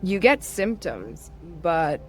You get symptoms, but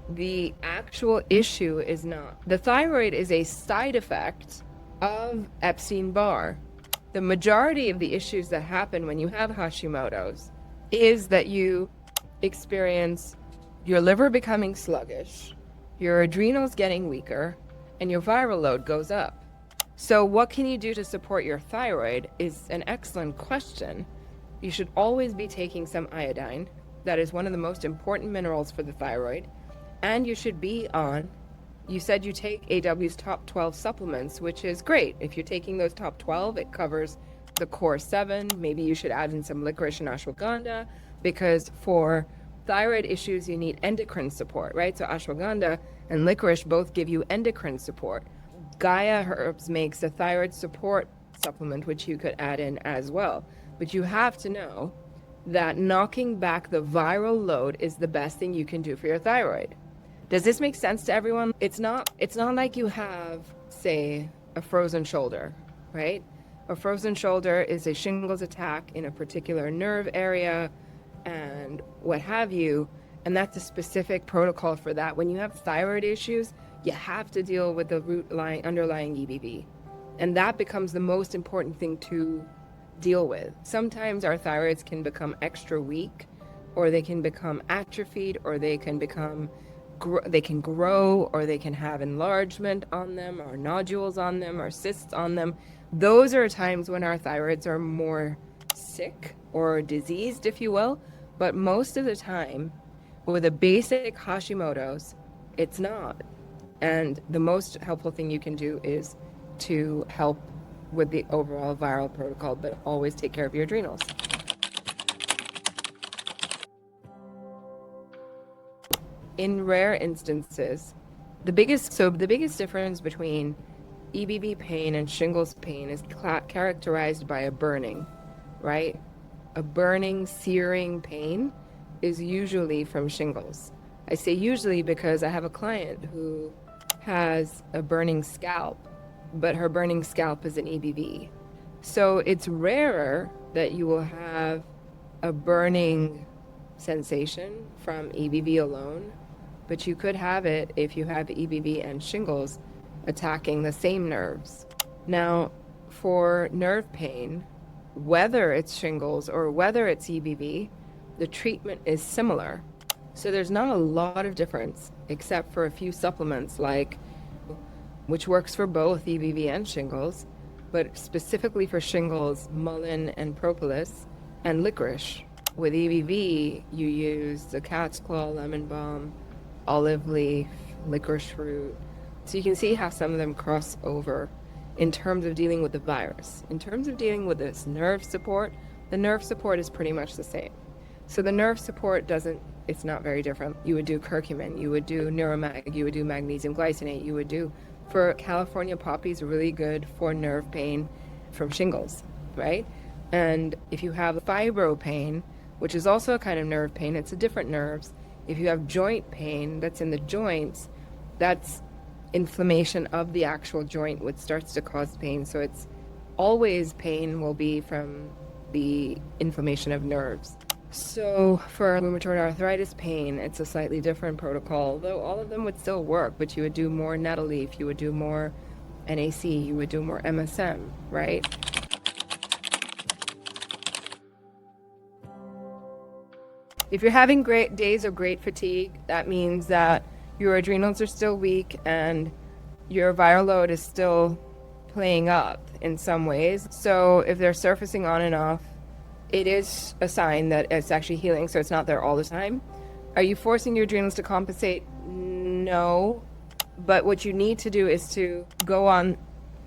the actual issue is not. The thyroid is a side effect of Epstein-Barr. The majority of the issues that happen when you have Hashimoto's is that you experience your liver becoming sluggish, your adrenals getting weaker, and your viral load goes up. So what can you do to support your thyroid is an excellent question. You should always be taking some iodine. That is one of the most important minerals for the thyroid. And you should be on, you said you take AW's top 12 supplements, which is great. If you're taking those top 12, it covers the core 7. Maybe you should add in some licorice and ashwagandha, because for thyroid issues, you need endocrine support, right? So ashwagandha and licorice both give you endocrine support. Gaia Herbs makes a thyroid support supplement, which you could add in as well. But you have to know that knocking back the viral load is the best thing you can do for your thyroid. Does this make sense to everyone? It's not like you have, say, a frozen shoulder, right? A frozen shoulder is a shingles attack in a particular nerve area and what have you, and that's a specific protocol for that. When you have thyroid issues, you have to deal with the underlying EBV. And that becomes the most important thing to deal with. Sometimes our thyroids can become extra weak, or they can become atrophied, or they can grow, or they can have enlargement on them, or nodules on them, or cysts on them. Those are times when our thyroids are more sick or diseased, if you will. But most of the time, with a basic Hashimoto's, it's not. And the most helpful thing you can do is to help with the overall viral protocol, but always take care of your adrenals. In rare instances, the biggest difference between EBV pain and shingles pain is characterized by a burning, right? A burning, searing pain is usually from shingles. I say usually because I have a client who has a burning scalp, but her burning scalp is an EBV. So it's rarer that you will have a burning sensation from EBV alone, but you could have it if you have EBV and shingles attacking the same nerves. Now, for nerve pain, whether it's shingles or whether it's EBV, the treatment is similar. So there's not a lot of difference except for a few supplements which works for both EBV and shingles, but specifically for shingles, mullein and propolis and licorice. With EBV, you use the cat's claw, lemon balm, olive leaf, licorice root. So you can see how some of them cross over in terms of dealing with the virus. In terms of dealing with this nerve support, the nerve support is pretty much the same. So the nerve support it's not very different. You would do curcumin, you would do neuromag, you would do magnesium glycinate, you would do, for California poppies, really good for nerve pain from shingles, right? And if you have fibro pain, which is also a kind of nerve pain, it's a different nerves. If you have joint pain that's in the joints, that's inflammation of the actual joint, which starts to cause pain. So it's always pain will be from the inflammation of nerves. So for rheumatoid arthritis pain, it's a slightly different protocol, though all of them would still work, but you would do more nettle leaf, you would do more NAC, you would do more MSM, right? If you're having great days of great fatigue, that means that your adrenals are still weak and your viral load is still playing up in some ways. So if they're surfacing on and off, it is a sign that it's actually healing, so it's not there all the time. Are you forcing your adrenals to compensate? No. But what you need to do is to go on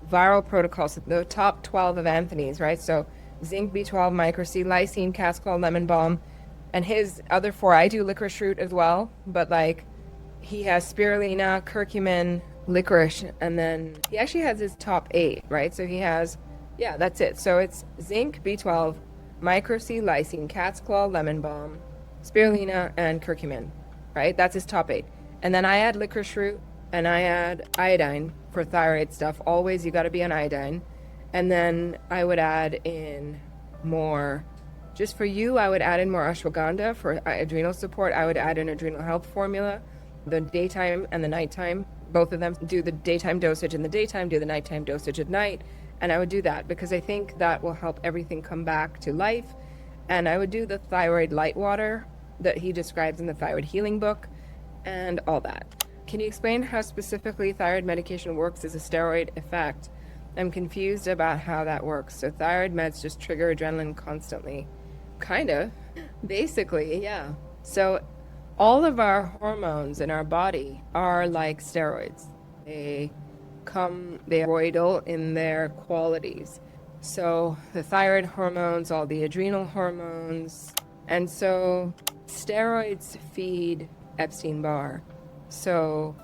viral protocols, the top 12 of Anthony's, right? So zinc, B12, micro C, lysine, cat's claw, lemon balm, and his other 4, I do licorice root as well, but he has spirulina, curcumin, licorice, and then he actually has his top 8, right? So he has, that's it. So it's zinc, B12, micro C, lysine, cat's claw, lemon balm, spirulina, and curcumin, right? That's his top 8. And then I add licorice root, and I add iodine for thyroid stuff. Always, you got to be on iodine. And then I would add in more Just for you, I would add in more ashwagandha. For adrenal support, I would add an adrenal health formula, the daytime and the nighttime. Both of them, do the daytime dosage in the daytime, do the nighttime dosage at night. And I would do that because I think that will help everything come back to life. And I would do the thyroid light water that he describes in the thyroid healing book and all that. Can you explain how specifically thyroid medication works as a steroid effect? I'm confused about how that works. So thyroid meds just trigger adrenaline constantly. Kind of. Basically, yeah. So all of our hormones in our body are like steroids. They're steroidal in their qualities. So the thyroid hormones, all the adrenal hormones. And so steroids feed Epstein-Barr. So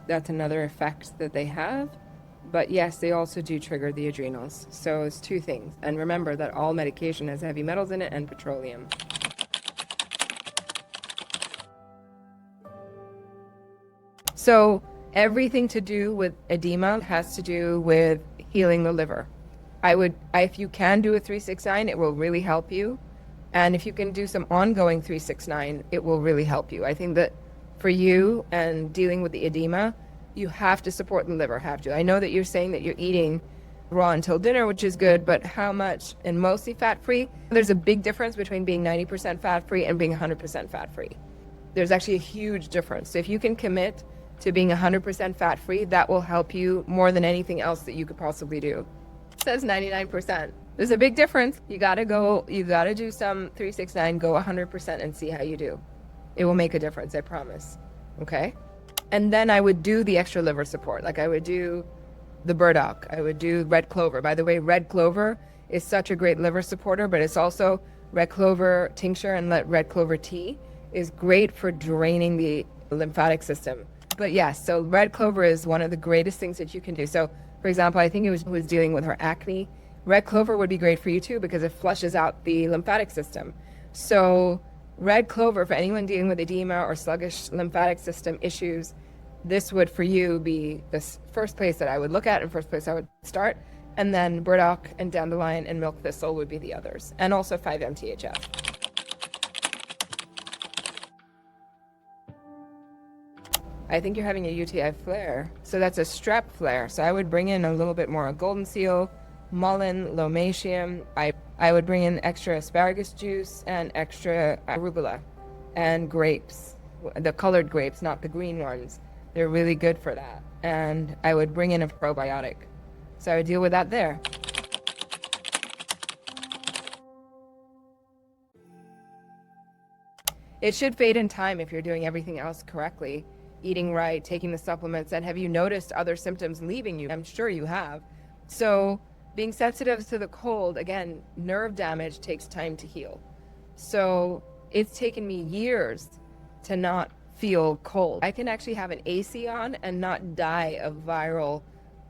that's another effect that they have. But yes, they also do trigger the adrenals. So it's two things. And remember that all medication has heavy metals in it and petroleum. So everything to do with edema has to do with healing the liver. If you can do a 369, it will really help you. And if you can do some ongoing 369, it will really help you. I think that for you and dealing with the edema, you have to support the liver, have to. I know that you're saying that you're eating raw until dinner, which is good, but how much? And mostly fat-free? There's a big difference between being 90% fat-free and being 100% fat-free. There's actually a huge difference. So if you can commit to being 100% fat-free, that will help you more than anything else that you could possibly do. It says 99%. There's a big difference. You gotta do some 369, go 100% and see how you do. It will make a difference, I promise. Okay? And then I would do the extra liver support. Like I would do the burdock. I would do red clover. By the way, red clover is such a great liver supporter, but it's also red clover tincture and red clover tea is great for draining the lymphatic system. But yes, so red clover is one of the greatest things that you can do. So for example, I think it was dealing with her acne. Red clover would be great for you too because it flushes out the lymphatic system. So red clover, for anyone dealing with edema or sluggish lymphatic system issues, this would for you be the first place that I would look at and first place I would start. And then burdock and dandelion and milk thistle would be the others. And also 5-MTHF. I think you're having a UTI flare. So that's a strep flare. So I would bring in a little bit more golden seal, mullein, lomatium. I would bring in extra asparagus juice and extra arugula and grapes, the colored grapes, not the green ones. They're really good for that. And I would bring in a probiotic. So I would deal with that there. It should fade in time if you're doing everything else correctly, eating right, taking the supplements. And have you noticed other symptoms leaving you? I'm sure you have. So being sensitive to the cold, again, nerve damage takes time to heal. So it's taken me years to not feel cold. I can actually have an AC on and not die of viral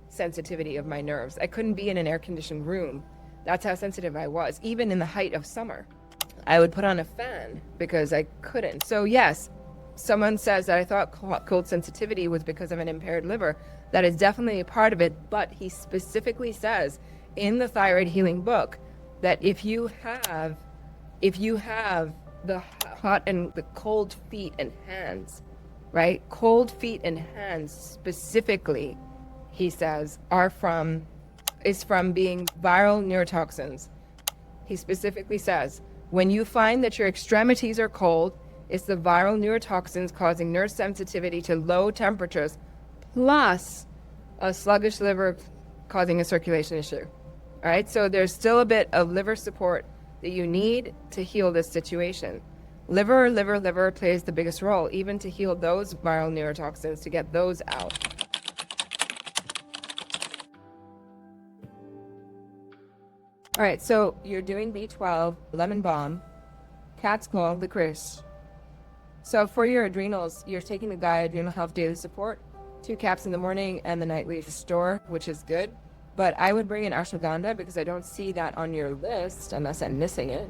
sensitivity of my nerves. I couldn't be in an air-conditioned room. That's how sensitive I was, even in the height of summer. I would put on a fan because I couldn't. So yes, someone says that I thought cold sensitivity was because of an impaired liver. That is definitely a part of it, but he specifically says in the thyroid healing book that if you have the hot and the cold feet and hands, right? Cold feet and hands specifically, he says, is from being viral neurotoxins. He specifically says, when you find that your extremities are cold, it's the viral neurotoxins causing nerve sensitivity to low temperatures, plus a sluggish liver causing a circulation issue. All right, so there's still a bit of liver support that you need to heal this situation. Liver plays the biggest role, even to heal those viral neurotoxins, to get those out. All right, so you're doing B12, lemon balm, cat's claw, licorice. So for your adrenals, you're taking the Gaia Adrenal Health Daily Support, 2 caps in the morning and the nightly restore, which is good. But I would bring in ashwagandha because I don't see that on your list unless I'm missing it.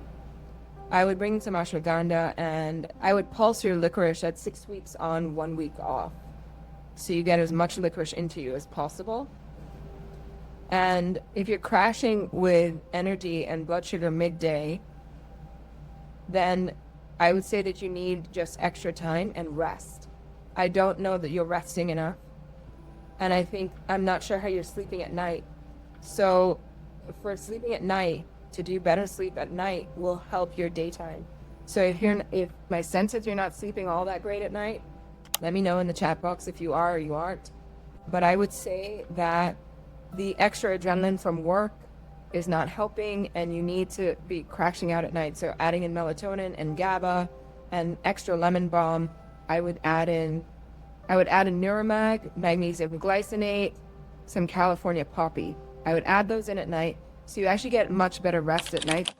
I would bring some ashwagandha and I would pulse your licorice at 6 weeks on, 1 week off. So you get as much licorice into you as possible. And if you're crashing with energy and blood sugar midday, then I would say that you need just extra time and rest. I don't know that you're resting enough. And I'm not sure how you're sleeping at night. So for sleeping at night, to do better sleep at night will help your daytime. So if my sense is you're not sleeping all that great at night, let me know in the chat box if you are or you aren't. But I would say that the extra adrenaline from work is not helping, and you need to be crashing out at night. So adding in melatonin and GABA and extra lemon balm. I would add in Neuromag, magnesium glycinate, some California poppy. I would add those in at night, so you actually get much better rest at night.